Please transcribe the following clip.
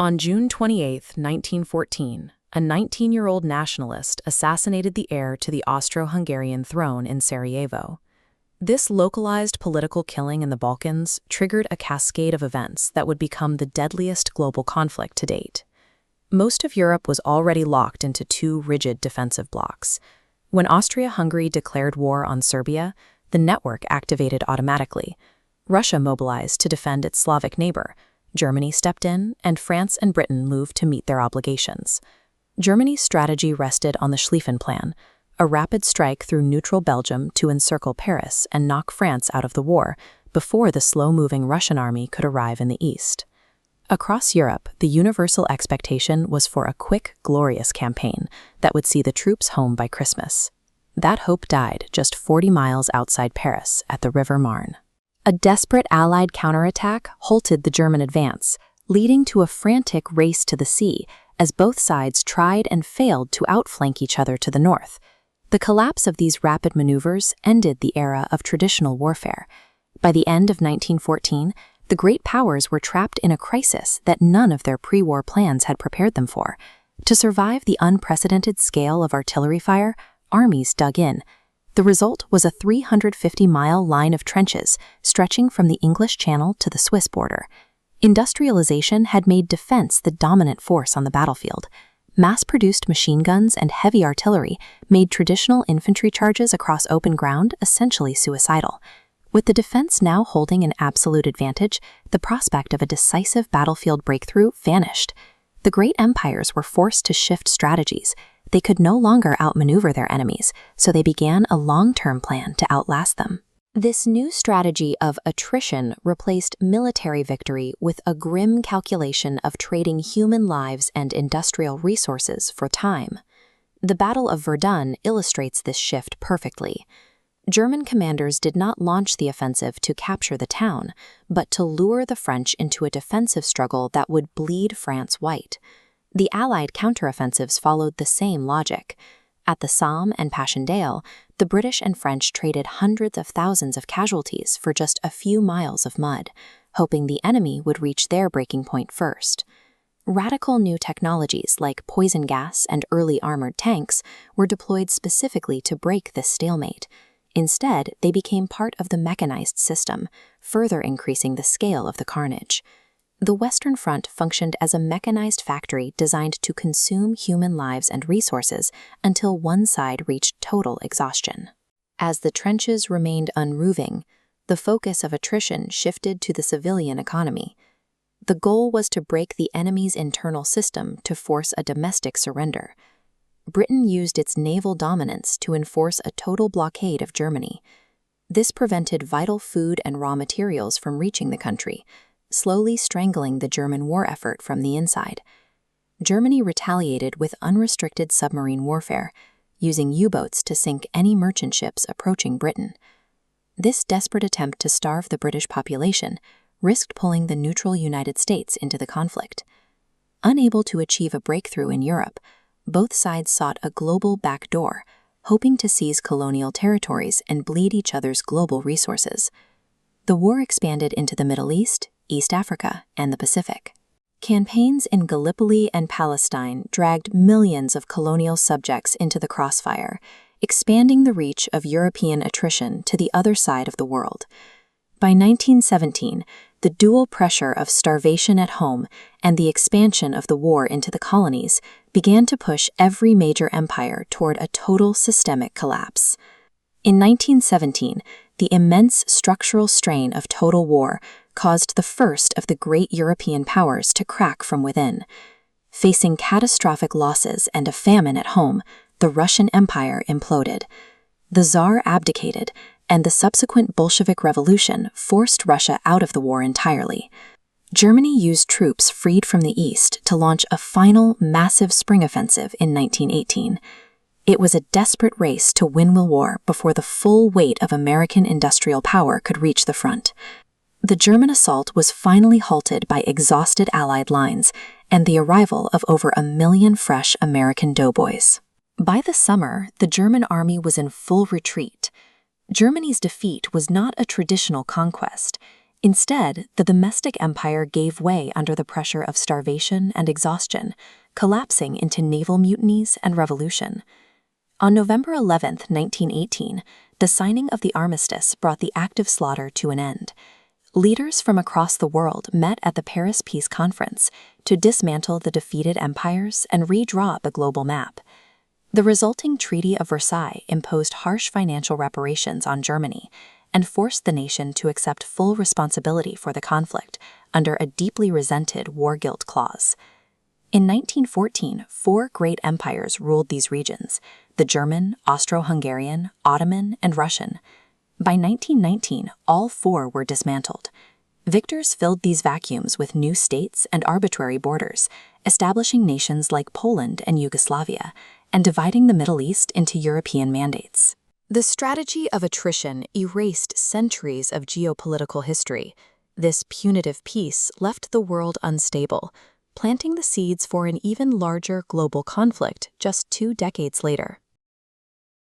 On June 28, 1914, a 19-year-old nationalist assassinated the heir to the Austro-Hungarian throne in Sarajevo. This localized political killing in the Balkans triggered a cascade of events that would become the deadliest global conflict to date. Most of Europe was already locked into two rigid defensive blocs. When Austria-Hungary declared war on Serbia, the network activated automatically. Russia mobilized to defend its Slavic neighbor. Germany stepped in, and France and Britain moved to meet their obligations. Germany's strategy rested on the Schlieffen Plan, a rapid strike through neutral Belgium to encircle Paris and knock France out of the war before the slow-moving Russian army could arrive in the east. Across Europe, the universal expectation was for a quick, glorious campaign that would see the troops home by Christmas. That hope died just 40 miles outside Paris at the River Marne. A desperate Allied counterattack halted the German advance, leading to a frantic race to the sea as both sides tried and failed to outflank each other to the north. The collapse of these rapid maneuvers ended the era of traditional warfare. By the end of 1914, the great powers were trapped in a crisis that none of their pre-war plans had prepared them for. To survive the unprecedented scale of artillery fire, armies dug in. The result was a 350-mile line of trenches stretching from the English Channel to the Swiss border. Industrialization had made defense the dominant force on the battlefield. Mass-produced machine guns and heavy artillery made traditional infantry charges across open ground essentially suicidal. With the defense now holding an absolute advantage, the prospect of a decisive battlefield breakthrough vanished. The great empires were forced to shift strategies. They could no longer outmaneuver their enemies, so they began a long-term plan to outlast them. This new strategy of attrition replaced military victory with a grim calculation of trading human lives and industrial resources for time. The Battle of Verdun illustrates this shift perfectly. German commanders did not launch the offensive to capture the town, but to lure the French into a defensive struggle that would bleed France white. The Allied counteroffensives followed the same logic. At the Somme and Passchendaele, the British and French traded hundreds of thousands of casualties for just a few miles of mud, hoping the enemy would reach their breaking point first. Radical new technologies like poison gas and early armored tanks were deployed specifically to break this stalemate. Instead, they became part of the mechanized system, further increasing the scale of the carnage. The Western Front functioned as a mechanized factory designed to consume human lives and resources until one side reached total exhaustion. As the trenches remained unmoving, the focus of attrition shifted to the civilian economy. The goal was to break the enemy's internal system to force a domestic surrender. Britain used its naval dominance to enforce a total blockade of Germany. This prevented vital food and raw materials from reaching the country, slowly strangling the German war effort from the inside. Germany retaliated with unrestricted submarine warfare, using U-boats to sink any merchant ships approaching Britain. This desperate attempt to starve the British population risked pulling the neutral United States into the conflict. Unable to achieve a breakthrough in Europe, both sides sought a global backdoor, hoping to seize colonial territories and bleed each other's global resources. The war expanded into the Middle East, East Africa, and the Pacific. Campaigns in Gallipoli and Palestine dragged millions of colonial subjects into the crossfire, expanding the reach of European attrition to the other side of the world. By 1917, the dual pressure of starvation at home and the expansion of the war into the colonies began to push every major empire toward a total systemic collapse. In 1917, the immense structural strain of total war caused the first of the great European powers to crack from within. Facing catastrophic losses and a famine at home, the Russian Empire imploded. The Tsar abdicated, and the subsequent Bolshevik Revolution forced Russia out of the war entirely. Germany used troops freed from the east to launch a final massive spring offensive in 1918. It was a desperate race to win the war before the full weight of American industrial power could reach the front. The German assault was finally halted by exhausted Allied lines and the arrival of over 1 million fresh American doughboys. By the summer, the German army was in full retreat. Germany's defeat was not a traditional conquest. Instead, the domestic empire gave way under the pressure of starvation and exhaustion, collapsing into naval mutinies and revolution. On November 11, 1918, the signing of the armistice brought the active slaughter to an end. Leaders from across the world met at the Paris Peace Conference to dismantle the defeated empires and redraw the global map. The resulting Treaty of Versailles imposed harsh financial reparations on Germany and forced the nation to accept full responsibility for the conflict under a deeply resented war guilt clause. In 1914, 4 great empires ruled these regions: the German, Austro-Hungarian, Ottoman, and Russian. By 1919, all 4 were dismantled. Victors filled these vacuums with new states and arbitrary borders, establishing nations like Poland and Yugoslavia, and dividing the Middle East into European mandates. The strategy of attrition erased centuries of geopolitical history. This punitive peace left the world unstable, planting the seeds for an even larger global conflict just 2 decades later.